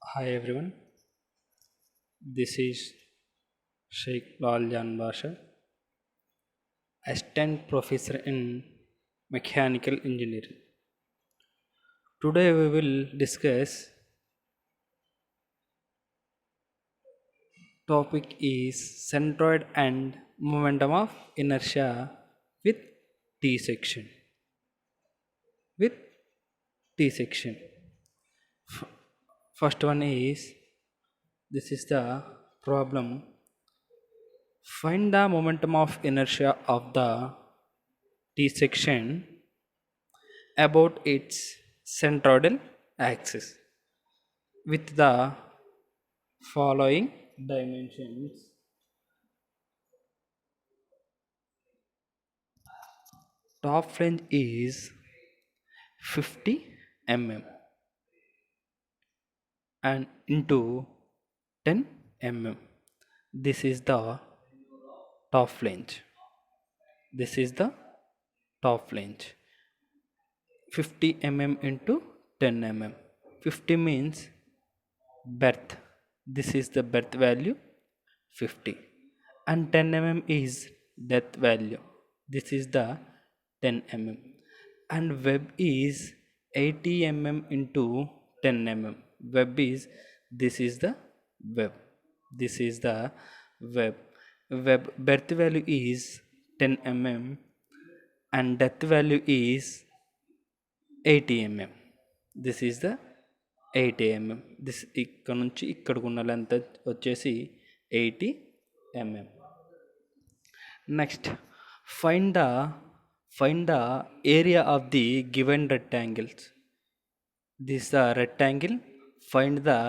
Hi everyone, this is Sheikh Laljan Basha, Assistant Professor in Mechanical Engineering. Today we will discuss topic is centroid and momentum of inertia with T section. With T section. First one is this is the problem. Find the momentum of inertia of the T section about its centroidal axis with the following dimensions. Top flange is 50 mm and into 10 mm. This is the top flange. This is the top flange. 50 mm into 10 mm. 50 means berth. This is the berth value 50 and 10 mm is depth value. This is the 10 mm and web is 80 mm into 10 mm. Web is this is the web. This is the web. Web berth value is 10 mm and depth value is 80 mm. This is the 80 mm. This ఇక్కడ నుంచి ఇక్కడికి ఉన్న length వచ్చేసి 80 mm. Next, find the find the area of the given rectangles. This is the rectangle. Find the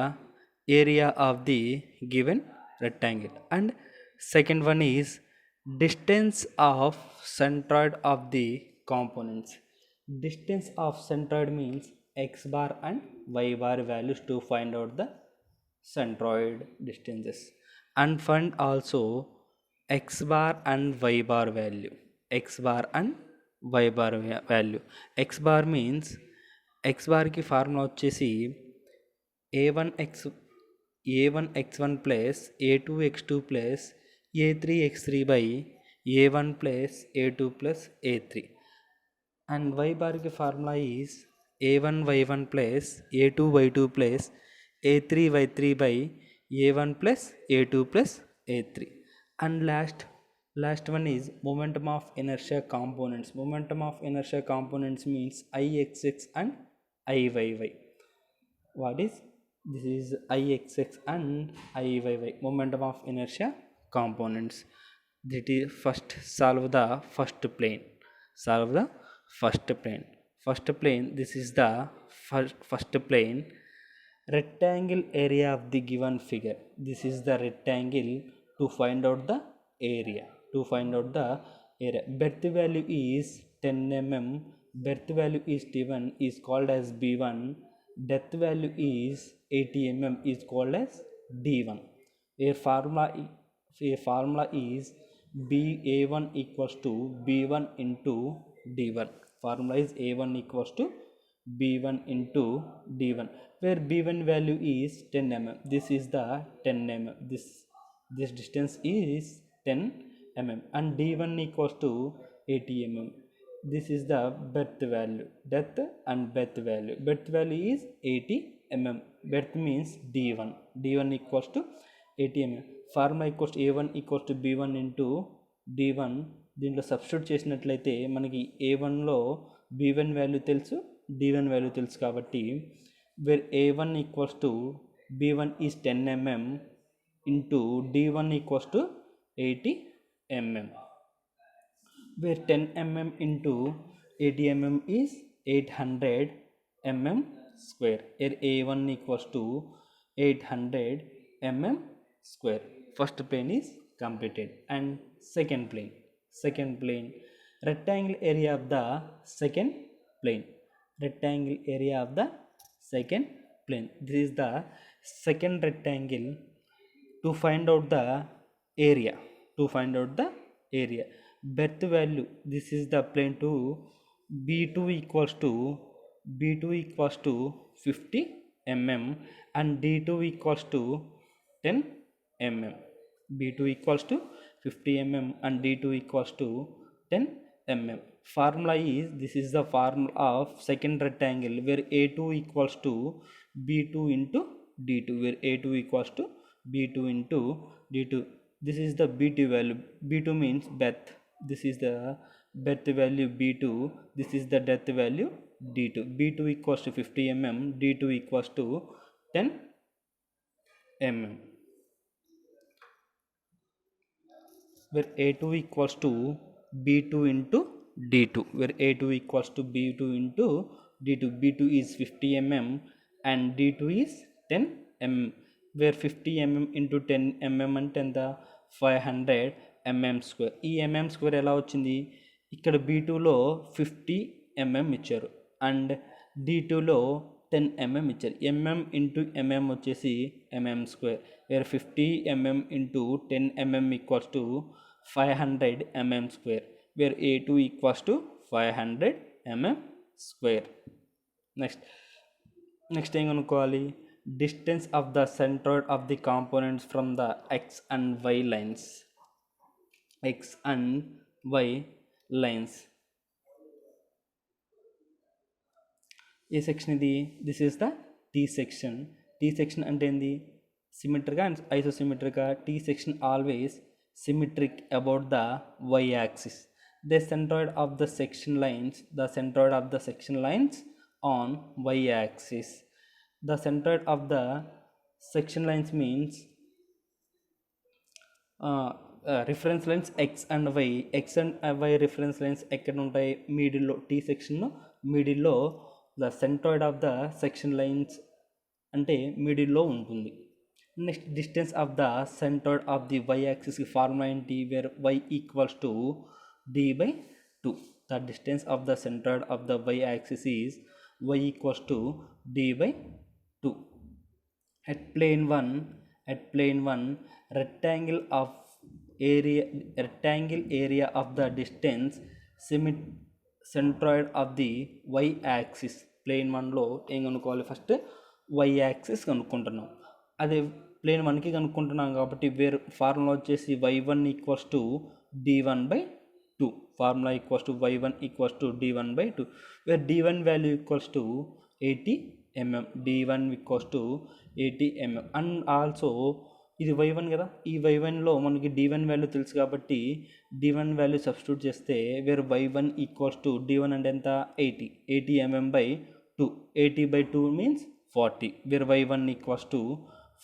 area of the given rectangle. And second one is distance of centroid of the components. Distance of centroid means x bar and y bar values to find out the centroid distances, and find also x bar and y bar value. X bar and y bar value. X bar means x bar की formula వచ్చేసి a1 plus a2 plus a3 by a1 plus a2 plus a3 and y bar की formula is a1 plus a2 plus a3 by a1 plus a2 plus a3. And last one is momentum of inertia components. Momentum of inertia components means ixx and iyy. What is this? Is ixx and iyy momentum of inertia components. That is first solve the first plane. Solve the first plane. First plane, this is the first plane. Rectangle area of the given figure. This is the rectangle. To find out the area. Berth value is 10 mm. Berth value is given is called as b1. Depth value is 80 mm is called as d1. A formula is ba1 equals to b1 into d1. Formula is a1 equals to b1 into d1, where b1 value is 10 mm. This is the 10 mm. This distance is 10 mm and d1 equals to 80 mm. This is the berth value, depth and berth value. Berth value is 80 mm. Berth means d1 equals to 80 mm. Formula equals to a1 equals to b1 into d1. దీంట్లో substitute చేసినట్లయితే మనకి a1లో b1 value తెలుసు, d1 value తెలుసు కాబట్టి where a1 equals to b1 is 10 mm into d1 equals to 80 mm, where 10 mm into 80 mm is 800 mm square. Here a1 equals to 800 mm square. First plane is completed. And second plane, rectangle area of the second plane. Rectangle area of the second plane. This is the second rectangle. To find out the area. Berth value. This is the plane to b2 equals to 50 mm and d2 equals to 10 mm. b2 equals to 50 mm and d2 equals to 10 mm. Formula is, this is the formula of second rectangle where a2 equals to b2 into d2, where a2 equals to b2 into d2. This is the b2 value. b2 means breadth. This is the breadth value b2. This is the depth value d2. b2 equals to 50 mm, d2 equals to 10 mm, where a2 equals to b2 into d2, where a2 equals to b2 into d2. b2 is 50 mm and d2 is 10 mm, where 50 mm into 10 mm అంటే ఎంత 500 mm square. ఈ mm square ఎలా వచ్చింది, ఇక్కడ b2లో 50 mm ఇచ్చారు and d2లో 10 mm ఇచ్చారు. mm ఇంటూ mm వచ్చేసి mm square, where 50 mm into 10 mm equals to 500 mm square, where a2 equals to 500 mm square. Next ఏం కనుక్కోవాలి, distance of the centroid of the components from the x and y lines. x and y lines. ఏ section ఇది, this is the T section. T section అంటే ఏంది, సిమెట్రిక్గా and ఐసోసిమెట్రిక్గా. T section always symmetric about the y axis. The centroid of the section lines, the centroid of the section lines on y axis. The centroid of the section lines means reference lines X and Y. X and why reference lines ఎక్కడ ఉంటాయి, మిడిల్లో. T సెక్షన్లో మిడిల్లో the centroid of the section lines అంటే మిడిల్లో ఉంటుంది. Next distance of the centroid of the y యాక్సిస్కి formula ఏంటి, where y equals to d by two. The distance of the centroid of the y axis is y equals to d by two. At plane 1 rectangle area of the distance centroid of the y axis. Plane 1లో ఏం కనుక్కోవాలి, first y axis కనుక్కుంటున్నాం. అదే plane 1కి కనుక్కుంటున్నాం కాబట్టి వేరే formula వచ్చేసి y1 equals to d1/2. Formula equals to y1 equals to d1/2, where d1 value equals to 80 mm. d1 equals to 80 mm. And also ఇది y1 కదా, ఈ y1లో మనకి d1 వాల్యూ తెలుసు కాబట్టి d1 వాల్యూ సబ్స్టిట్యూట్ చేస్తే where y1 equals to d1 అంటే ఎంత 80 mm/2. 80/2 means 40, where y1 equals to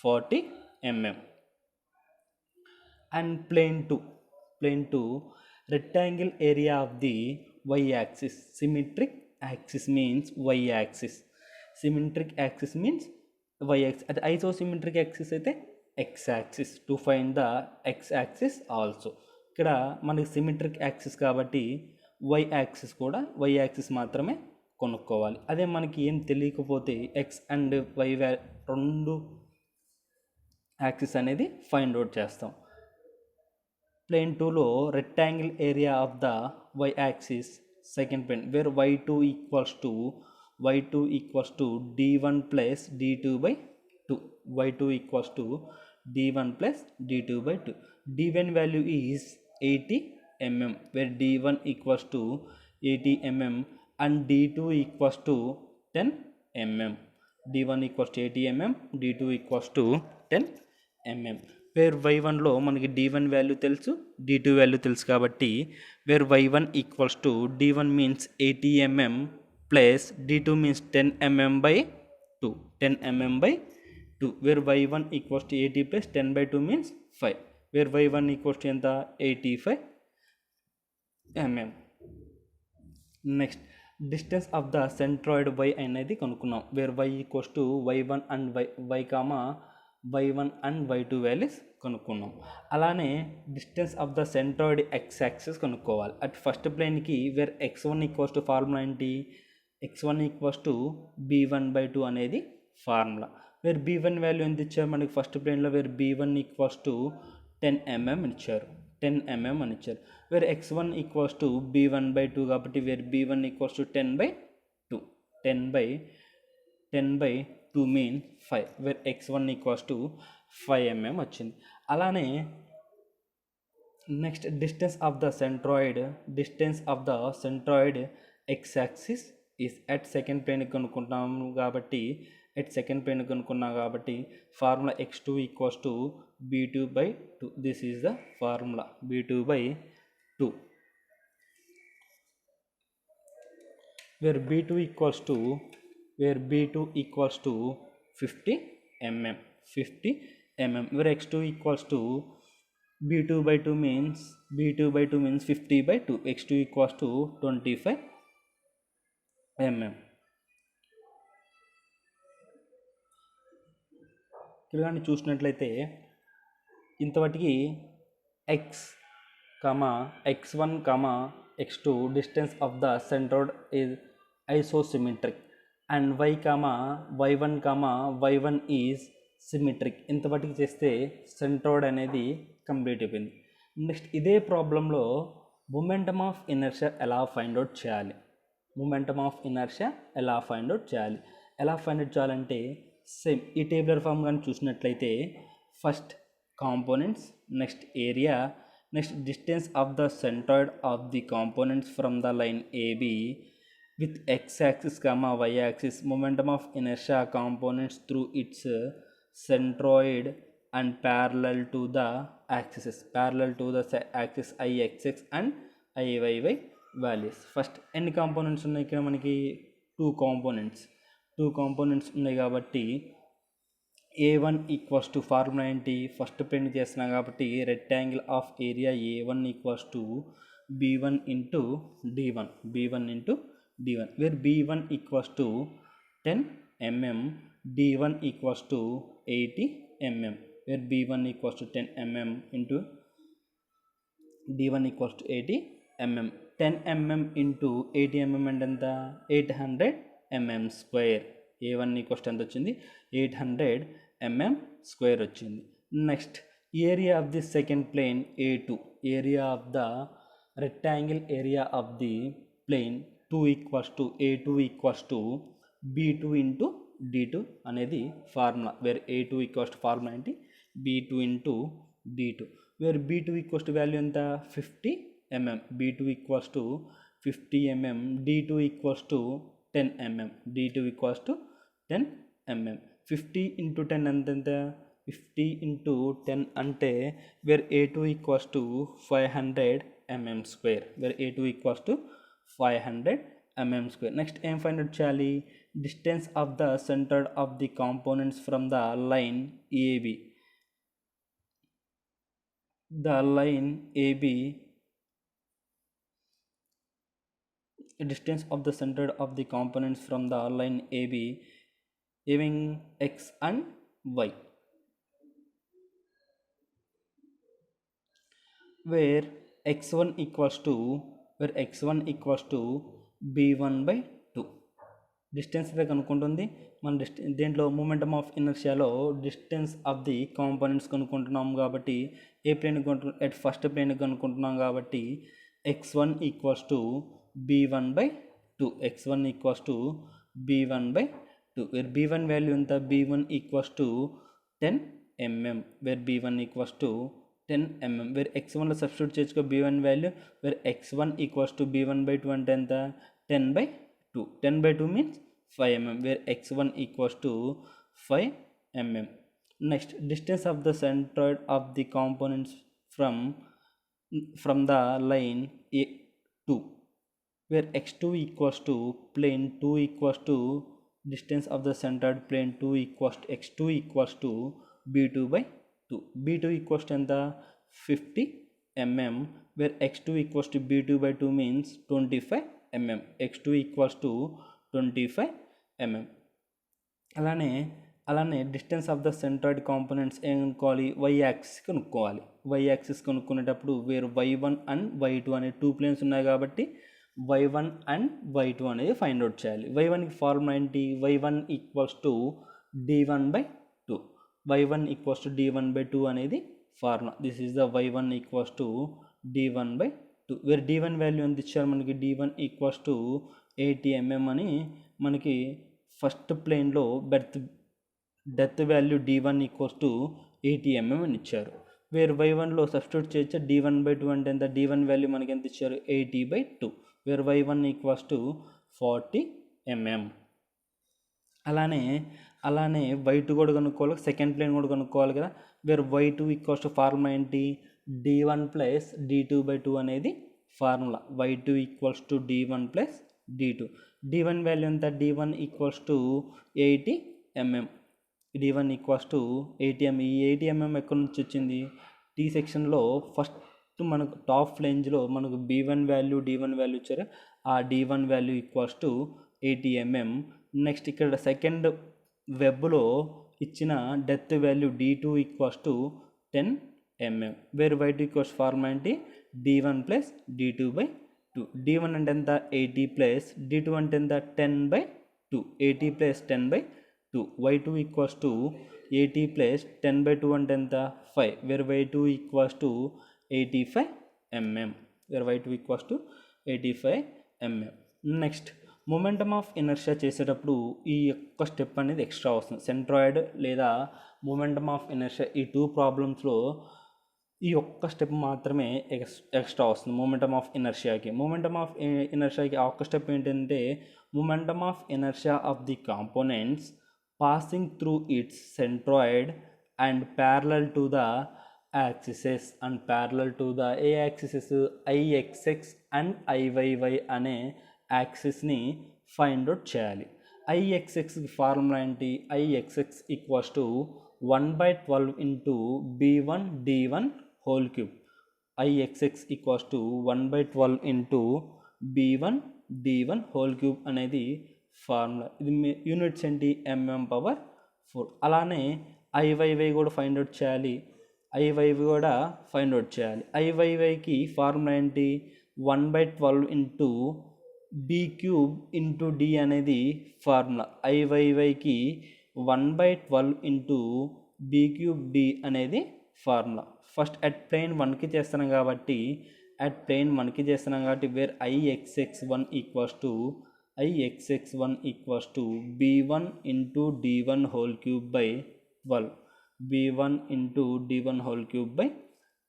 40 mm. And plane 2 rectangle area of the y axis. Symmetric axis means y axis. Symmetric axis means y axis. At isosymmetric axis అయితే x axis. To find the x axis also. ఇక్కడ మనకి symmetric axis కాబట్టి y axis కూడా y axis మాత్రమే కొనుక్కోవాలి. అదే మనకి ఏం తెలియకపోతే x అండ్ y రెండు యాక్సిస్ అనేది ఫైండ్ అవుట్ చేస్తాం. ప్లేన్ 2లో rectangle area of the y axis second plane, where y2 equals to d1 plus d2/2. y2 equals to d1 plus d2/2. d1 value is 80 mm, where d1 equals to 80 mm and d2 equals to 10 mm. d1 equals to 80 mm, d2 equals to 10 mm. Where y1లో మనకి d1 value తెలుసు, d2 value తెలుసు కాబట్టి where y1 equals to d1 means 80 mm plus d2 means 10 mm/2. 10 mm/2, where y1 equals to 80 plus 10/2 means 5, where y1 equals to ఎంత 85 mm. Next distance of the centroid y అనేది కనుక్కున్నాం, where y equals to y1 and y1 and y2 values కనుక్కున్నాం. అలానే distance of the centroid x axis కనుక్కోవాలి. At first ప్లేన్కి where x1 equals to formula ఏంటి, x1 equals to b1/2 అనేది formula. Wear b1 value ఎంత ఇచ్చారు మనకి first ప్లేన్లో, wear b1 equals to 10 mm ఇచ్చారు, 10 mm అని ఇచ్చారు. Wear x1 equals to b1/2 కాబట్టి where b1 equals to 10/2. 10/2 2 mean 5, where x1 equals to 5 mm వచ్చింది. అలానే next distance of the centroid x axis is at second plane కనుక్కుంటాము కాబట్టి formula x2 equals to b2/2. This is the formula b2/2, where b2 equals to 50 mm, where x2 equals to b2/2 means 50/2, x2 equals to 25 mm. ఇక్కడ చూసినట్లయితే ఇంతవరకు x1, x2 distance of the centroid is isosymmetric and y1, y1 is symmetric. ఇంతవరకు చేస్తే centroid అనేది complete అయిపోయింది. Next ఇదే ప్రాబ్లంలో momentum of inertia ఎలా ఫైండ్ అవుట్ చేయాలి చేయాలంటే సేమ్ ఈ టేబులర్ ఫామ్ కానీ చూసినట్లయితే first components, next area, next distance of the centroid of the components from the line AB with x-axis, y-axis, momentum of inertia components through its centroid and parallel to the axis ix and iy values. First ఎన్ని components ఉన్నాయి ఇక్కడ మనకి? Two components ఉన్నాయి కాబట్టి A1 equals to formula ఏంటి? First print చేస్తున్నాం కాబట్టి rectangle of area A1 equals to B1 into D1, where B1 equals to 10 mm, D1 equals to 80 mm, where B1 equals to 10 mm into D1 equals to 80 mm. 10 mm into 80 mm అంటే ఎంత? 800 mm square. A1 equals to ఎంత వచ్చింది? 800 mm square వచ్చింది. Next area of the second plane A2, area of the rectangle area of the plane A2 equals to B2 into D2 అనేది formula, where A2 equals to formula ఏంటి? B2 into D2, where B2 equals to value ఎంత? 50 mm, B2 equals to 50 mm, D2 equals to 10 mm, 50 into 10 ఎంత? 50 into 10 అంటే where A2 equals to 500 mm square, where A2 equals to 500 mm square. Next ఏం find out చేయాలి? Distance of the centred of the components from the line AB. Distance of the centered of the components from the line AB having x and y, where x1 equals to B1/2. Distance అయితే కనుక్కుంటుంది మన దేంట్లో momentum of ఇనర్షియాలో distance of the components కనుక్కుంటున్నాం కాబట్టి ఏ plane first plane కనుక్కుంటున్నాం కాబట్టి x1 equals to B1/2, wear B1 value ఎంత? B1 equals to 10 mm, where B1 equals to 10 mm, where x1లో సబ్స్టిట్యూట్ చేసుకో B1 value, wear x1 equals to B1/2 అంటే ఎంత? 10/2 means 5 mm, where x1 equals to 5 mm. Next distance of the centroid of the components from the line A2, where x2 equals to plane 2 equals to distance of the centroid plane 2 equals to x2 equals to B2/2. B2 equals to ఎంత? 50 mm, where x2 equals to B2/2 means 25 mm, x2 equals to 25 mm. అలానే distance of the centroid components ఏం కనుక్కోవాలి? y axis కనుక్కోవాలి. y axis కనుక్కునేటప్పుడు వేరు y1 and y2 అనే two planes ఉన్నాయి కాబట్టి y1 and y2 అనేది ఫైండ్ అవుట్ చేయాలి. y1కి ఫార్ములా ఏంటి? y1 equals to D1/2, D1/2 అనేది formula. This is the y1 equals to D1/2, where D1 value ఎంత ఇచ్చారు మనకి? D1 ఈక్వల్స్ టు 80 mm అని మనకి ఫస్ట్ ప్లేన్లో berth depth value d1 equals to 80 mm అని ఇచ్చారు. వేర్ y1లో సబ్స్టిట్యూట్ చేయొచ్చా, d1/2 అంటే ఎంత, d1 వాల్యూ మనకి ఎంత ఇచ్చారు 80/2, wear y1 equals to 40 mm. అలానే y2 కూడా కనుక్కోవాలి, సెకండ్ ప్లేన్ కూడా కనుక్కోవాలి కదా. Wear y2 equals to formula ఏంటి, d1 ప్లస్ d2/2 అనేది formula. y2 equals to d1 plus d2. d1 value ఎంత, d1 equals to 80 mm, d1 equals to 80 mm. ఈ 80 mm ఎక్కడి నుంచి వచ్చింది, టీ సెక్షన్లో ఫస్ట్ మనకు టాప్ ఫ్లేంజ్లో మనకు b1 వాల్యూ d1 వాల్యూ ఇచ్చారు, ఆ d1 value equals to 80 mm. Next ఇక్కడ సెకండ్ వెబ్లో ఇచ్చిన depth value d2 equals to 10 mm, where y2 equals formula ఏంటి, d1 ప్లస్ d2/2. d1 అంటే ఎంత 80 ప్లస్ d2 అంటే ఎంత 10/2, 80 plus 10/2. y2 equals to 80 plus 10/2 అంటే ఎంత 5, where y2 equals to 85 mm, where y2 equals to 85 mm. Next momentum of inertia చేసేటప్పుడు ఈ యొక్క స్టెప్ అనేది ఎక్స్ట్రా వస్తుంది. సెంట్రాయిడ్ లేదా మొమెంటమ్ ఆఫ్ ఇనర్షియా ఈ 2 ప్రాబ్లమ్స్లో ఈ ఒక్క స్టెప్ మాత్రమే ఎక్స్ట్రా వస్తుంది మొమెంటమ్ ఆఫ్ ఇనర్షియాకి. మొమెంటమ్ ఆఫ్ ఇనర్షియాకి ఆ ఒక్క స్టెప్ ఏంటంటే, momentum of inertia of the components passing through its centroid and parallel to the యాక్సిసెస్, and parallel to the A యాక్సిసెస్, IXX and IYY అనే యాక్సిస్ని find out చేయాలి. IXXకి formula ఏంటి, IXX equals to 1/12 into B1 D1 whole cube. IXX equals to 1/12 into B1 D1 whole cube అనేది formula. ఇది units ఏంటి, mm/4. అలానే IYY కూడా find out చేయాలి, IYY కూడా ఫైండ్ అవుట్ చేయాలి. IYYకి ఫార్ములా ఏంటి, 1/12 into b cube into d అనేది ఫార్ములా. IYYకి 1/12 ఇంటూ b క్యూబ్ d అనేది ఫార్ములా. ఫస్ట్ అట్ ప్లేన్ 1కి చేస్తున్నాం కాబట్టి where IXX1 equals to b1 into d1 whole cube by 12, b1 into d1 whole cube by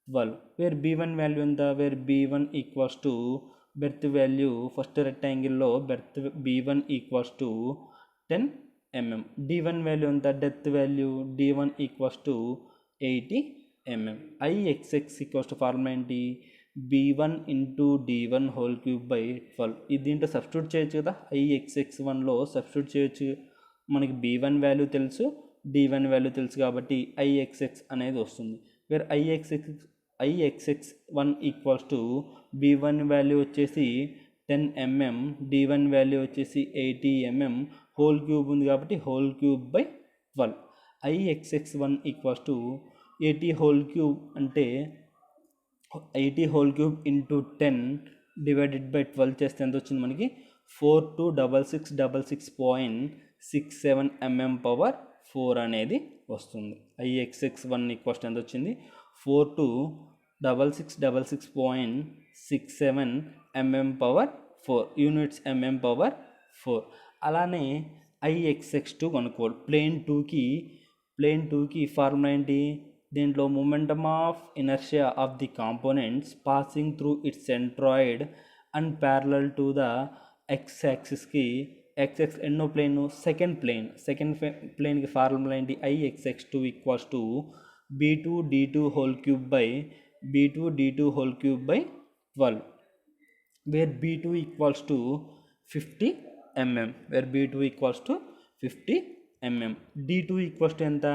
12. Where b1 value ఎంత, where b1 equals to breadth value first రెక్టాంగిల్లో breadth b1 equals to 10 mm. d1 value ఎంత, depth value d1 equals to 80 mm. IXX equals to formula ఏంటి, b1 into d1 whole cube by 12. ఇది దీంట్లో substitute చేయొచ్చు కదా, IXX1లో substitute చేయొచ్చు. మనకి b1 value తెలుసు, d1 వాల్యూ తెలుసు కాబట్టి IXX అనేది వస్తుంది. Wear IXX1 equals to b1 value వచ్చేసి 10 mm, d1 వాల్యూ వచ్చేసి 80 mm, హోల్ క్యూబ్ ఉంది కాబట్టి whole cube by 12. IXX1 equals to 80 whole cube అంటే 80 whole cube into 10 divided by 12 చేస్తే ఎంత వచ్చింది మనకి, 426666.67 mm/4 అనేది వస్తుంది. IXX1 ఈక్వల్స్ ఎంత వచ్చింది, 426666.67 mm/4, యూనిట్స్ mm/4. అలానే IXX2 కనుక్కోవాలి. ప్లేన్ 2కి ఫార్ములా ఏంటి, దీంట్లో momentum of inertia of the components passing through its centroid and parallel to the x యాక్సిస్కి, XX ఎన్నో ప్లేన్, సెకండ్ ప్లేన్కి ఫార్ములా ఏంటి, IXX2 equals to b2 d2 whole cube by 12, where b2 equals to 50 mm, d2 equals to ఎంత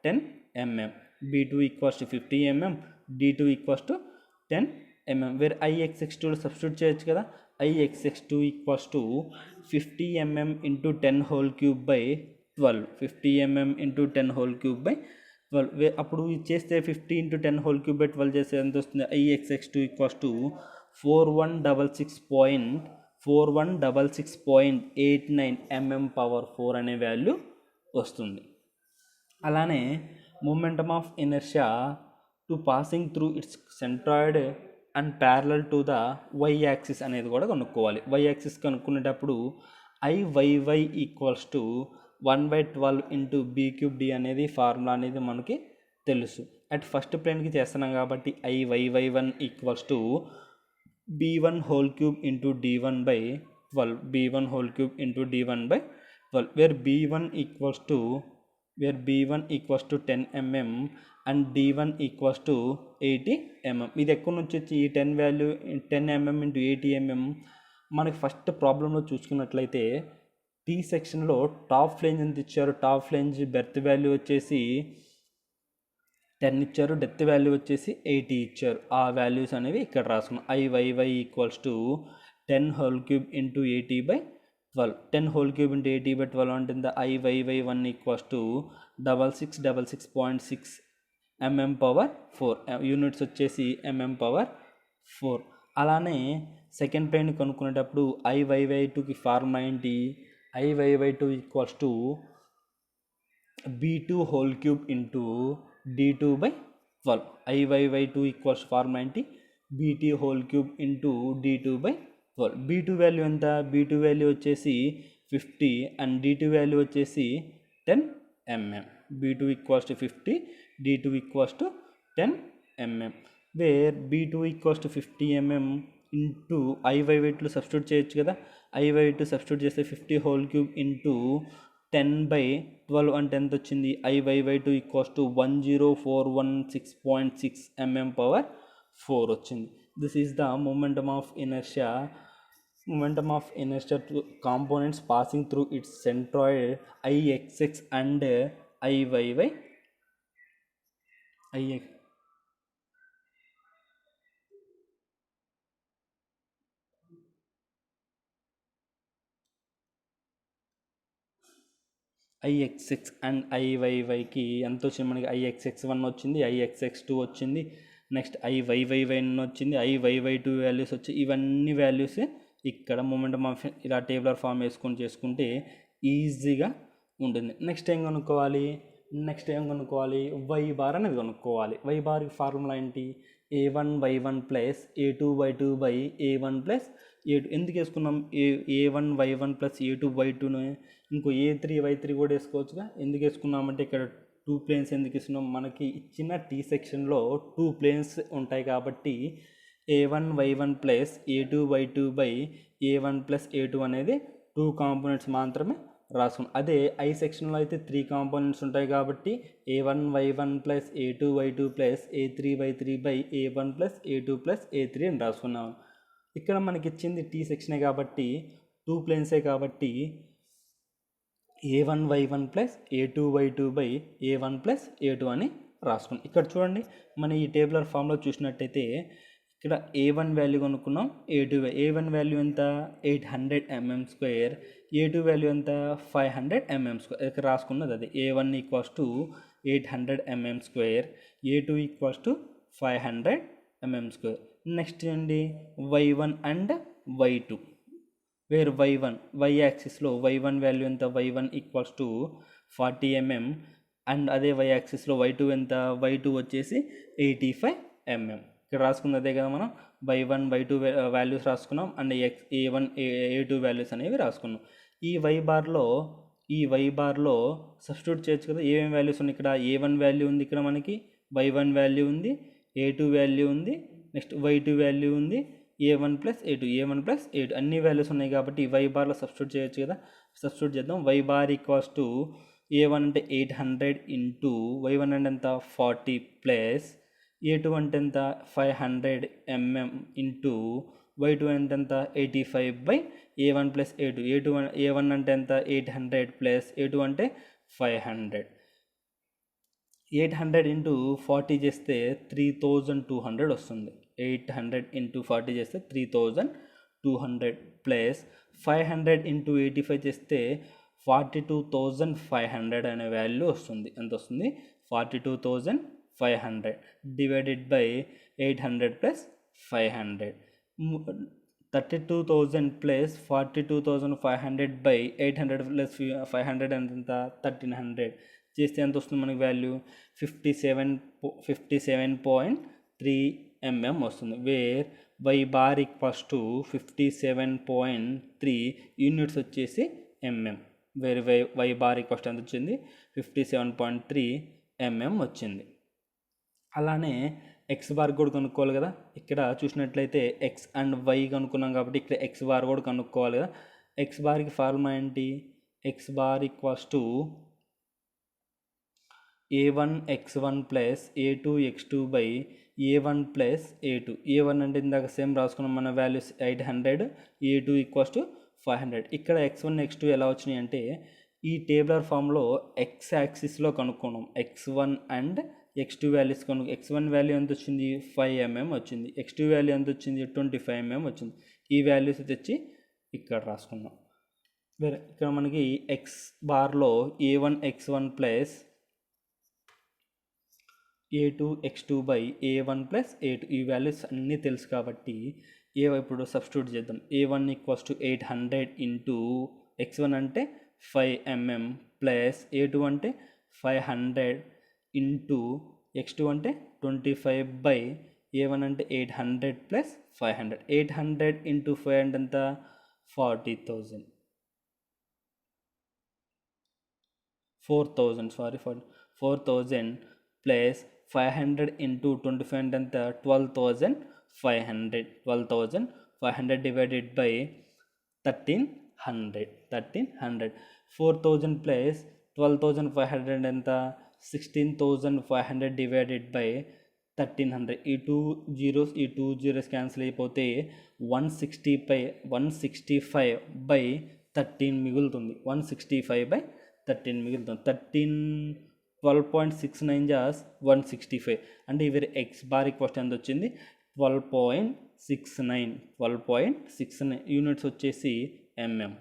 10 mm, b2 equals to 50 mm, d2 equals to 10 mm. Where IXX2లో substitute చేయొచ్చు కదా, IXX2 equals to 50 mm into 10 whole cube by 12, 50 mm into 10 whole cube by 12. అప్పుడు చేస్తే 50 into 10 whole cube by 12 చేస్తే ఎంత వస్తుంది, IXX2 equals to 4166.89 mm/4 అనే value వస్తుంది. అలానే momentum of inertia to passing through its centroid and parallel to the y axis అనేది కూడా కనుక్కోవాలి. y యాక్సిస్ కనుక్కునేటప్పుడు IYY equals to 1/12 into B cube D అనేది ఫార్ములా అనేది మనకి తెలుసు. అట్ ఫస్ట్ ప్లేన్కి చేస్తున్నాం కాబట్టి I1 equals to b1 whole cube into d1/12 b1 whole cube into d1/12 where b1 equals to 10 mm and d1 equals to 80 mm. ఇది ఎక్కడి నుంచి వచ్చి ఈ 10 వాల్యూ 10 mm ఇంటూ 80 mm మనకి ఫస్ట్ ప్రాబ్లంలో చూసుకున్నట్లయితే టీ సెక్షన్లో టాప్ ఫ్లేంజ్ ఎంత ఇచ్చారు, టాప్ ఫ్లేంజ్ బెర్త్ వాల్యూ వచ్చేసి 10 ఇచ్చారు, డెప్త్ వాల్యూ వచ్చేసి 80 ఇచ్చారు. ఆ వాల్యూస్ అనేవి ఇక్కడ రాసుకున్నాం. IYY equals to 10 whole cube into 80/12 10 whole cube into 80/12 అంటే IYY1 equals to 6666.6 mm/4 units వచ్చేసి mm/4. అలానే సెకండ్ ప్లేన్ కనుక్కునేటప్పుడు IYY2కి ఫార్ములా ఏంటి, IYY2 equals to b2 whole cube into d2/12 IYY2 equals formula ఏంటి, b2 whole cube into d2/12. b2 value ఎంత, b2 value వచ్చేసి 50 and d2 value వచ్చేసి 10 mm. b2 equals to 50, d2 equals to 10 mm. Where b2 equals to 50 mm into IYY2 substitute చేయొచ్చు కదా. IYY2 substitute చేస్తే 50 whole cube into 10/12 అంటే ఎంత వచ్చింది, IYY2 equals to 10416.6 mm/4 వచ్చింది. This is the momentum of inertia to components passing through its centroid IXX and IYY. IXX and IYYకి ఎంత వచ్చింది మనకి, IXX1 వచ్చింది, IXX2 వచ్చింది, నెక్స్ట్ IYY1 వచ్చింది, IYY2 వాల్యూస్ వచ్చి ఇవన్నీ వాల్యూస్ ఇక్కడ మొమెంటమ్ ఆఫ్ ఇలా టేబులర్ ఫామ్ వేసుకొని చేసుకుంటే ఈజీగా ఉంటుంది. నెక్స్ట్ ఏం కనుక్కోవాలి, Y బార్ అనేది కనుక్కోవాలి. Y బార్కి ఫార్ములా ఏంటి, A1Y1 plus A2Y2/A1 plus A2. ఎందుకు వేసుకున్నాం A1Y1 ప్లస్ A2Y2ను, ఇంకో A3Y3 కూడా వేసుకోవచ్చుగా. ఎందుకు వేసుకున్నామంటే ఇక్కడ 2 ప్లేన్స్ ఎందుకు ఇస్తున్నాం, మనకి ఇచ్చిన టీ సెక్షన్లో 2 ప్లేన్స్ ఉంటాయి కాబట్టి A1Y1 plus A2Y2/A1 plus A2 అనేది 2 కాంపోనెంట్స్ మాత్రమే రాసుకున్నాం. అదే ఐ సెక్షన్లో అయితే 3 కాంపోనెంట్స్ ఉంటాయి కాబట్టి A1Y1 plus A2Y2 plus A3Y3/A1 plus A2 plus A3 అని రాసుకున్నాం. ఇక్కడ మనకి ఇచ్చింది టీ సెక్షనే కాబట్టి 2 ప్లేన్సే కాబట్టి A1Y1 plus A2Y2/A1 plus A2 అని రాసుకున్నాం. ఇక్కడ చూడండి, మన ఈ టేబులర్ ఫామ్లో చూసినట్టయితే ఇక్కడ A1 వాల్యూ కనుక్కున్నాం, A1 వాల్యూ ఎంత 800 mm², A2 వాల్యూ ఎంత 500 mm². ఇక్కడ రాసుకున్నది అది. A1 equals to 800 mm², A2 equals to 500 mm². Next ఏంటి Y1 and Y2, where Y1 Y యాక్సిస్లో Y1 వాల్యూ ఎంత, Y1 equals to 40 mm and అదే Y యాక్సిస్లో Y2 ఎంత, Y2 వచ్చేసి 85 mm. ఇక్కడ రాసుకున్నది అదే కదా, మనం Y1 Y2 వాల్యూస్ రాసుకున్నాం అండ్ A1 A2 వాల్యూస్ అనేవి రాసుకున్నాం. ఈ Y బార్లో సబ్స్టిట్యూట్ చేయొచ్చు కదా. ఏమేమి వాల్యూస్ ఉన్నాయి, ఇక్కడ A1 వాల్యూ ఉంది, ఇక్కడ మనకి Y1 వాల్యూ ఉంది, A2 వాల్యూ ఉంది, నెక్స్ట్ Y2 వాల్యూ ఉంది, A1 ప్లస్ A2 అన్ని వాల్యూస్ ఉన్నాయి కాబట్టి Y బార్లో సబ్స్టిట్యూట్ చేయొచ్చు కదా. సబ్స్టిట్యూట్ చేద్దాం. Y bar equals to A1 అంటే 800 ఇంటూ Y1 అంటే ఎంత 40 ప్లస్ A2 అంటే ఎంత 500 mm ఇంటూ Y2 అంటే ఎంత 85/A1 ప్లస్ A2. A1 అంటే ఎంత 800 ప్లస్ A2 అంటే 500. 800 ఇంటూ 40 చేస్తే 3200 వస్తుంది. 800 ఇంటూ 40 చేస్తే 3200 ప్లస్ 500 ఇంటూ 85 చేస్తే 42500 అనే వాల్యూ వస్తుంది. ఎంత వస్తుంది 42500 divided by 800 plus 500. 32,000 plus 42,500 by 800 plus 500 ఎంత 1300 చేస్తే ఎంత వస్తుంది మనకి వాల్యూ 57.3 mm వస్తుంది. Where Y bar equals to 57.3 units వచ్చేసి mm. Where y bar equals ఎంత వచ్చింది 57.3 mm వచ్చింది. అలానే ఎక్స్ బార్ కూడా కనుక్కోవాలి కదా. ఇక్కడ చూసినట్లయితే ఎక్స్ అండ్ వై కనుక్కున్నాం కాబట్టి ఇక్కడ ఎక్స్ బార్ కూడా కనుక్కోవాలి కదా. ఎక్స్ బార్కి ఫార్ములా ఏంటి, X bar equals to a1 x1 plus a2 x2 by a1 plus a2. a1 అంటే ఇందాక సేమ్ రాసుకున్నాం మన వాల్యూస్ 800, a2 ఈక్వల్స్ టు 500. ఇక్కడ x1 x2 ఎలా వచ్చినాయి అంటే ఈ టేబులర్ ఫామ్లో ఎక్స్ యాక్సిస్లో కనుక్కున్నాం. x1 and x2 values x1 value ఎంత వచ్చింది 5 mm వచ్చింది, x2 వాల్యూ ఎంత వచ్చింది 25 mm వచ్చింది. ఈ వాల్యూస్ తెచ్చి ఇక్కడ రాసుకున్నాం. వేరే ఇక్కడ మనకి ఎక్స్ బార్లో a1 x1 plus a2 x2 by a1 plus a2 ఈ వాల్యూస్ అన్నీ తెలుసు కాబట్టి ఇప్పుడు సబ్స్టిట్యూట్ చేద్దాం. a1 equals to 800 into x1 అంటే 5 mm ప్లస్ a2 అంటే 500 ఇంటూ x2 అంటే 25 బై a1 అంటే 800 ప్లస్ 500. 800 ఇంటూ 500 ఎంత 40,000. 4,000 ప్లస్ 500 ఇంటూ 25 ఎంత 12,500. 12,500 డివైడెడ్ బై 1300. 4,000 ప్లస్ 12,500 ఎంత 16,500 డివైడెడ్ బై 1300. ఈ టూ జీరోస్ క్యాన్సిల్ అయిపోతే 165 బై 13 మిగులుతుంది. 165 బై 13 మిగులుతుంది. 12.69 జాస్ 165 అంటే ఇవి ఎక్స్ బార్ ఈక్వల్స్ ఎంత వచ్చింది 12.69 యూనిట్స్ వచ్చేసి mm.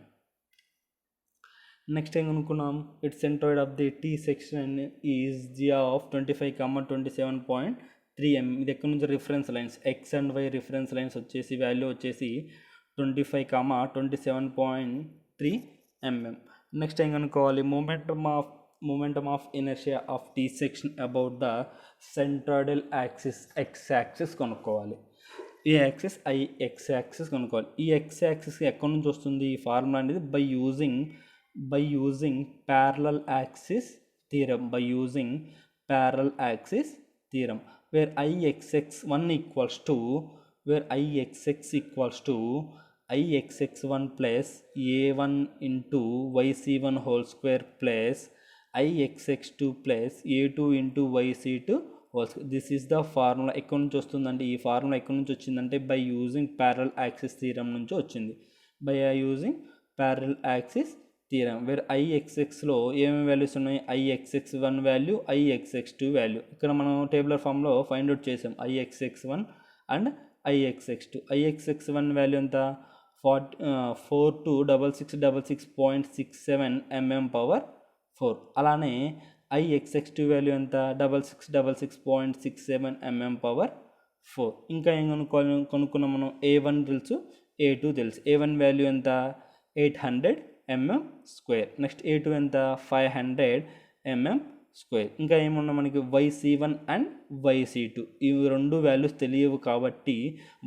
నెక్స్ట్ ఏం అనుకున్నాం, it centroid of the T section is the of 25,27.3 mm. ఇది ఎక్కడి నుంచి reference lines X and why reference lines వచ్చేసి వాల్యూ వచ్చేసి 25,27.3 mm. నెక్స్ట్ ఏం కనుక్కోవాలి, momentum of inertia of T section about the centroidal axis x axis కనుక్కోవాలి. ఈ axis x axis కనుక్కోవాలి. ఈ x axis ఎక్కడి నుంచి వస్తుంది ఈ ఫార్ములా అనేది by using parallel axis theorem where ixx1 equals to ixx1 plus a1 into yc1 whole square plus ixx2 plus a2 into yc2 whole square. This is the formula. ఎక్కడి నుంచి వస్తుందంటే ఈ formula ఎక్కడి నుంచి వచ్చిందంటే by using parallel axis theorem నుంచి వచ్చింది. By using parallel axis theorem where ixxలో ఏమేమి వాల్యూస్ ఉన్నాయి, ixx1 వాల్యూ, ixx2 వాల్యూ. ఇక్కడ మనం టేబులర్ ఫామ్లో ఫైండ్ అవుట్ చేసాం ixx1 and ixx2. ixx1 value ఎంత 426666.67 mm పవర్ 4. అలానే ixx2 వాల్యూ ఎంత 6666.67 mm పవర్ 4. ఇంకా ఏం కనుక్కున్నాం మనం, a1 తెలుసు, a2 తెలుసు. a1 వాల్యూ ఎంత 800 mm స్క్వేర్. నెక్స్ట్ a2 ఎంత 500 mm స్క్వేర్. ఇంకా ఏమన్నా మనకి yc1 అండ్ yc2 ఇవి రెండు వాల్యూస్ తెలియవు కాబట్టి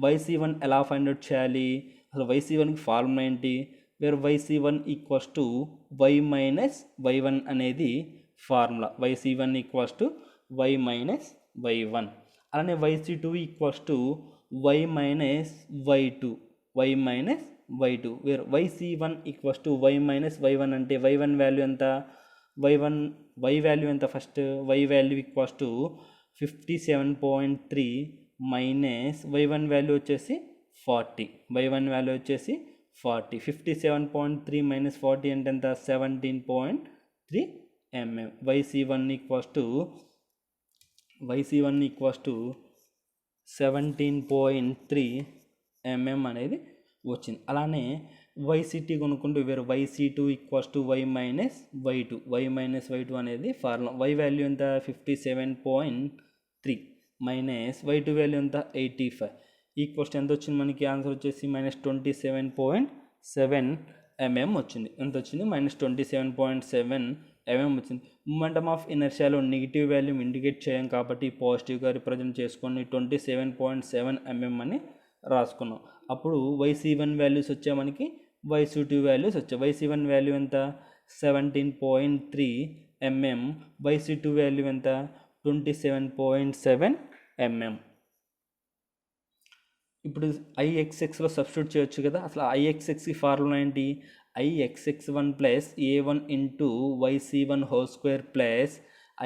yc1 ఎలా ఫైండ్ అవుట్ చేయాలి, అసలు yc1కి ఫార్ములా ఏంటి, where yc1 equals to y minus y1 అనేది formula. yc1 equals to y minus y1. అలానే yc2 equals to y minus y2 where yc1 equals to y minus y1 అంటే y1 value ఎంత y value ఎంత first y value equals to 57.3 minus y1 value వచ్చేసి 40. y1 value వచ్చేసి 40. 57.3 minus 40 అంటే ఎంత 17.3 mm. yc1 equals to 17.3 mm అనేది వచ్చింది. అలానే yct కొనుక్కుంటూ వేరు yc2 equals to y minus y2 అనేది ఫార్ములా. y వాల్యూ ఎంత 57.3 మైనస్ y2 వాల్యూ ఎంత 85 ఈక్వల్స్ ఎంత వచ్చింది మనకి ఆన్సర్ వచ్చేసి మైనస్ 27.7 mm వచ్చింది. ఎంత వచ్చింది మైనస్ 27.7 mm వచ్చింది. మొమెంటమ్ ఆఫ్ ఇనర్షియాలో నెగిటివ్ వాల్యూ ఇండికేట్ చేయం కాబట్టి పాజిటివ్గా రిప్రజెంట్ చేసుకొని 27.7 mm అని రాసుకున్నాం. అప్పుడు yc1 వాల్యూస్ వచ్చాయి మనకి, yc2 వాల్యూస్ వచ్చాయి. yc1 వాల్యూ ఎంత 17.3 mm, yc2 వాల్యూ ఎంత 27.7 mm. ఇప్పుడు ఐఎక్స్ఎక్స్లో సబ్స్టిట్యూట్ చేయొచ్చు కదా. అసలు ఐఎక్స్ఎక్స్కి ఫార్ములా ఏంటి? IXX one plus A one into YC one whole square plus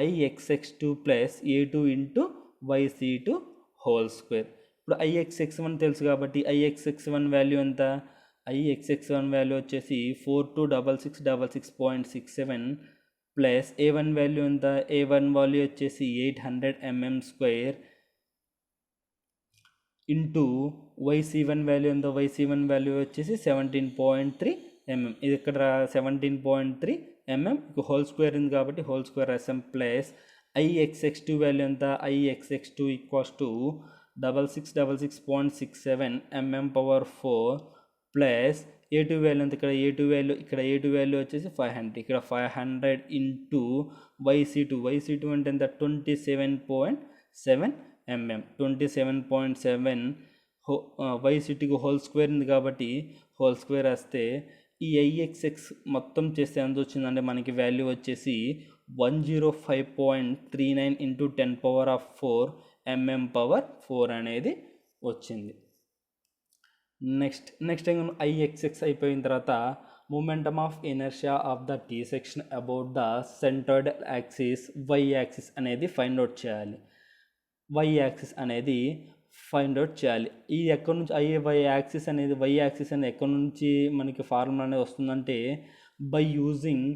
IXX two plus A two into YC two whole square. ఇప్పుడు ఐఎక్స్ఎక్స్1 తెలుసు కాబట్టి ఐఎక్స్ఎక్స్1 వాల్యూ ఎంత? ఐఎక్స్ఎక్స్1 వాల్యూ వచ్చేసి 426666.67 ప్లస్ ఏ1 వాల్యూ ఎంత? ఏ1 వాల్యూ వచ్చేసి 800 mm స్క్వేర్ ఇంటూ వైసి1 వాల్యూ ఎంత? వైసి1 వాల్యూ వచ్చేసి 17.3 mm. ఇది ఇక్కడ 17.3 mm హోల్ స్క్వేర్ ఉంది కాబట్టి హోల్ స్క్వేర్ రాసాం. ప్లస్ ఐఎక్స్ఎక్స్2 వాల్యూ ఎంత? IXX two equals to 6666.67 mm power 4 plus A two value ఎంత? ఇక్కడ ఏ2 వాల్యూ వచ్చేసి 500. ఇక్కడ 500 ఇంటూ వైసి2 అంటే ఎంత? 27.7 mm. 27.7 వైసిటీకి హోల్ స్క్వేర్ ఉంది కాబట్టి హోల్ స్క్వేర్ వస్తే ఈ ఐఎక్స్ఎక్స్ మొత్తం చేస్తే ఎంత వచ్చిందంటే మనకి వాల్యూ వచ్చేసి 105.39 ఇంటూ 10⁴ mm పవర్ 4 అనేది వచ్చింది. నెక్స్ట్ ఐఎక్స్ఎక్స్ అయిపోయిన తర్వాత momentum of inertia of the T section about the centred axis y axis అనేది ఫైండ్ అవుట్ చేయాలి. వై యాక్సిస్ అనేది ఫైండ్ అవుట్ చేయాలి. ఈ ఎక్కడి నుంచి వై యాక్సిస్ అనేది ఎక్కడి నుంచి మనకి ఫార్ములా అనేది వస్తుందంటే by using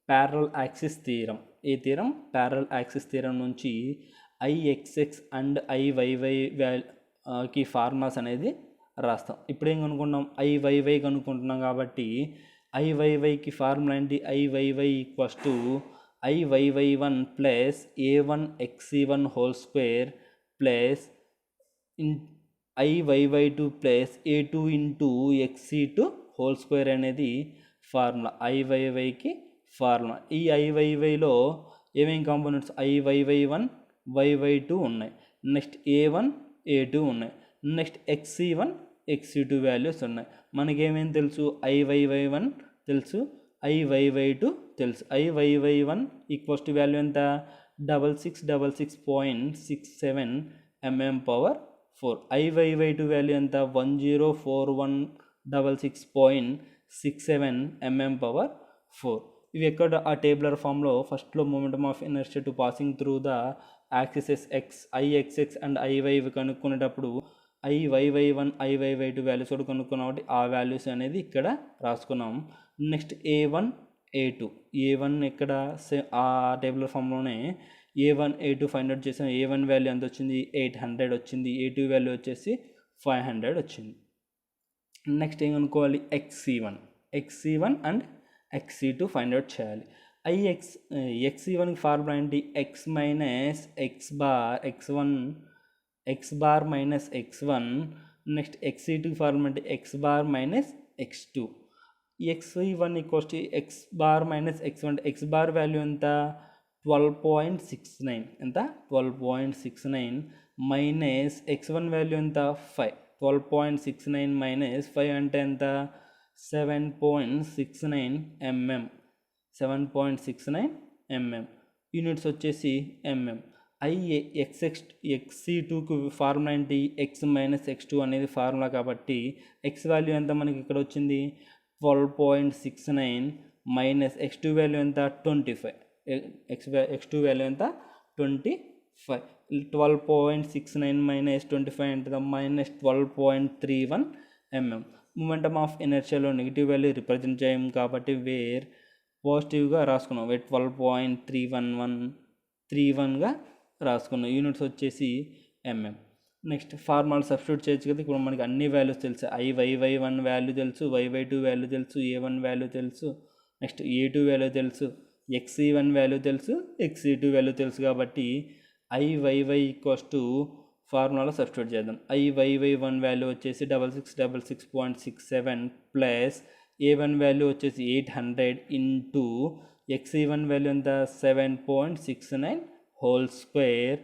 parallel axis theorem. ఈ థీరం ప్యారలల్ యాక్సిస్ థీరం నుంచి ఐఎక్స్ఎక్స్ అండ్ ఐవైవైకి ఫార్ములాస్ అనేది రాస్తాం. ఇప్పుడు ఏం కనుక్కున్నాం? ఐవైవై కనుక్కుంటున్నాం కాబట్టి ఐవైవైకి ఫార్ములా ఏంటి? IYY equals to IYY one plus A one XC one whole square plus IYY two plus A two into XC two whole square అనేది ఫార్ములా. ఐవైవైకి ఫార్ములా. ఈ ఐవైవైలో ఏమేమి కాంపోనెంట్స్? ఐవైవై1 వైవై2 ఉన్నాయి. నెక్స్ట్ ఏ1 ఏ2 ఉన్నాయి. నెక్స్ట్ ఎక్సి1 ఎక్సి2 వాల్యూస్ ఉన్నాయి. మనకేమేమి తెలుసు? ఐవైవై1 తెలుసు, ఐవైవై2 తెలుసు. ఐవైవై1 ఈక్వల్స్ టు వాల్యూ ఎంత? 6666.67 mm పవర్ 4. ఐవైవై2 వాల్యూ ఎంత? 104166.67 mm పవర్ 4. ఇవి ఎక్కడ? ఆ టేబులర్ ఫామ్లో ఫస్ట్లో momentum of inertia to passing through the axes X IXX and IYY కనుక్కునేటప్పుడు ఐవైవై1 ఐవైవై2 వాల్యూస్ కూడా కనుక్కున్నాం కాబట్టి ఆ వాల్యూస్ అనేది ఇక్కడ రాసుకున్నాం. నెక్స్ట్ ఏ1 ఏ1 ఇక్కడ ఆ టేబులర్ ఫామ్లోనే ఏ1 ఏ2 ఫైండ్ అవుట్ చేసాం. ఏ1 వాల్యూ ఎంత వచ్చింది? 800 వచ్చింది. ఏ2 వాల్యూ వచ్చేసి 500 వచ్చింది. నెక్స్ట్ ఏం కనుక్కోవాలి? XC one and XC two find out చేయాలి. ఎక్సి1కి ఫార్ములా ఏంటి? X minus X bar minus X one. Next ఎక్సి2కి ఫార్ములా ఏంటి? X bar minus X two. XC one equals to X bar minus X one. X bar value ఎంత? 12.69. ఎంత? 12.69 మైనస్ ఎక్స్1 వాల్యూ ఎంత? 5. 12.69 మైనస్ 5 అంటే ఎంత? 7.69 mm. 7.69 mm. యూనిట్స్ వచ్చేసి mm. ఎక్సి2కి ఫార్ములా ఏంటి? ఎక్స్ మైనస్ ఎక్స్2 అనేది ఫార్ములా కాబట్టి ఎక్స్ వాల్యూ ఎంత మనకి ఇక్కడ వచ్చింది? 12.69 మైనస్ ఎక్స్2 వాల్యూ ఎంత? 25. ఎక్స్2 వాల్యూ ఎంత? 25. 12.69 మైనస్ 25 అంటే మైనస్ 12.31 mm. మూమెంటమ్ ఆఫ్ ఇనర్షియాలో నెగిటివ్ వాల్యూ రిప్రజెంట్ చేయం కాబట్టి వేర్ పాజిటివ్గా రాసుకున్నాం. 12.31131గా రాసుకున్నాం. యూనిట్స్ వచ్చేసి mm. నెక్స్ట్ ఫార్ములా సబ్స్టిట్యూట్ చేయొచ్చు కదా. ఇప్పుడు మనకి అన్ని వాల్యూస్ తెలుసు. ఐవైవై1 వాల్యూ తెలుసు, వైవై2 వాల్యూ తెలుసు, ఏ1 వాల్యూ తెలుసు, నెక్స్ట్ ఏ2 వాల్యూ తెలుసు, ఎక్సి1 వాల్యూ తెలుసు, ఎక్సి2 వాల్యూ తెలుసు కాబట్టి ఐవైవై ఈక్వల్స్ టు ఫార్ములాలో సబ్స్టిట్యూట్ చేద్దాం. ఐవైవై1 వాల్యూ వచ్చేసి 6666.67 ప్లస్ ఏ1 వాల్యూ వచ్చేసి 800 ఇంటూ ఎక్సి1 వాల్యూ ఎంత? 7.69 హోల్ స్క్వేర్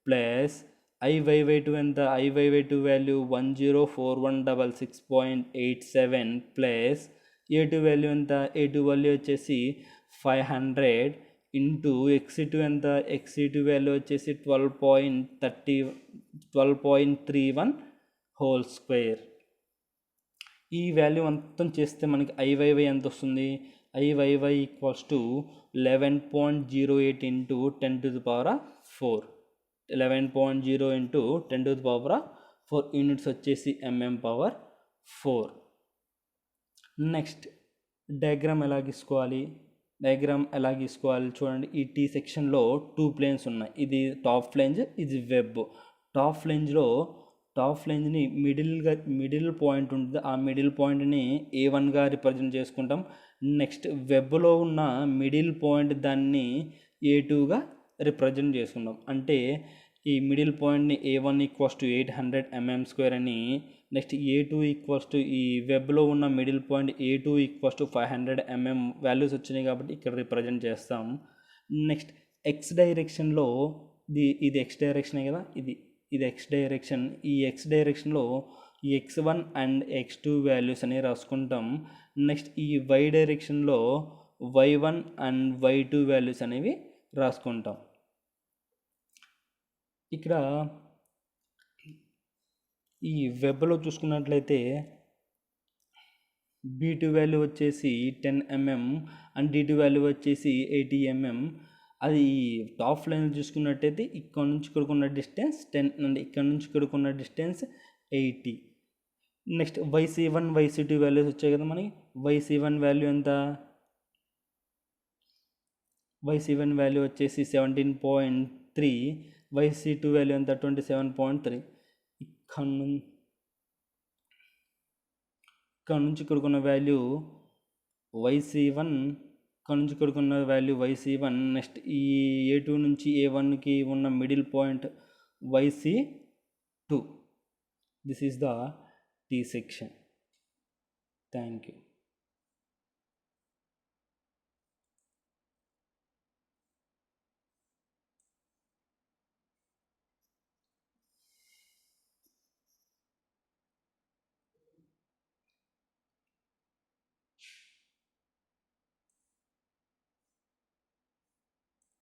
ప్లస్ ఐవైవై2 ఎంత? ఐవైవై2 వాల్యూ 104166.87 ప్లస్ ఏ2 వాల్యూ ఎంత? ఏ2 వాల్యూ వచ్చేసి 500 ఇంటూ ఎక్స్2 ఎంత, ఎక్స్2 వాల్యూ వచ్చేసి 12.31 హోల్ స్క్వేర్. ఈ వాల్యూ మొత్తం చేస్తే మనకి ఐవైవై ఎంత వస్తుంది, IYY equals to 11.08 into 10⁴. 11.0 into 10⁴ units వచ్చేసి mm⁴. నెక్స్ట్ డయాగ్రామ్ ఎలా గీసుకోవాలి చూడండి. ఈ టీ సెక్షన్లో 2 ప్లేన్స్ ఉన్నాయి. ఇది టాప్ ఫ్లేంజ్, ఇది వెబ్. టాప్ ఫ్లేంజ్ని మిడిల్ పాయింట్ ఉంటుంది. ఆ మిడిల్ పాయింట్ని A1గా రిప్రజెంట్ చేసుకుంటాం. నెక్స్ట్ వెబ్లో ఉన్న మిడిల్ పాయింట్ దాన్ని A2గా రిప్రజెంట్ చేసుకుంటాం. అంటే ఈ మిడిల్ పాయింట్ని A1 ఈక్వల్స్ టు 800 mm² అని, నెక్స్ట్ A2 ఈక్వల్స్ టు ఈ వెబ్లో ఉన్న middle point A2 equals to 500 mm values వచ్చినాయి కాబట్టి ఇక్కడ రిప్రజెంట్ చేస్తాం. నెక్స్ట్ ఎక్స్ డైరెక్షన్లో ఇది ఎక్స్ డైరెక్షనే కదా, ఇది ఎక్స్ డైరెక్షన్. ఈ ఎక్స్ డైరెక్షన్లో x1 అండ్ x2 వాల్యూస్ అనేవి రాసుకుంటాం. నెక్స్ట్ ఈ y డైరెక్షన్లో y1 అండ్ y2 వాల్యూస్ అనేవి రాసుకుంటాం. ఇక్కడ ఈ వెబ్లో చూసుకున్నట్లయితే B2 వాల్యూ వచ్చేసి 10 mm అండ్ D2 వాల్యూ వచ్చేసి 80 mm. అది టాప్ లైన్ చూసుకున్నట్టయితే ఇక్కడ నుంచి ఇక్కడికున్న డిస్టెన్స్ 10 అండ్ ఇక్కడ నుంచి ఇక్కడికున్న distance 80. Next YC1 YC2 values వచ్చాయి కదా మనకి. YC1 వాల్యూ ఎంత, YC1 వాల్యూ వచ్చేసి 17.3, YC2 వాల్యూ ఎంత 27.3. ఇక్కడ నుంచి ఇక్కడికున్న వాల్యూ YC1, ఇక్కడ నుంచి ఇక్కడికున్న వాల్యూ YC1. నెక్స్ట్ ఈ A2 నుంచి A1కి ఉన్న middle point YC2. This is the T section. Thank you.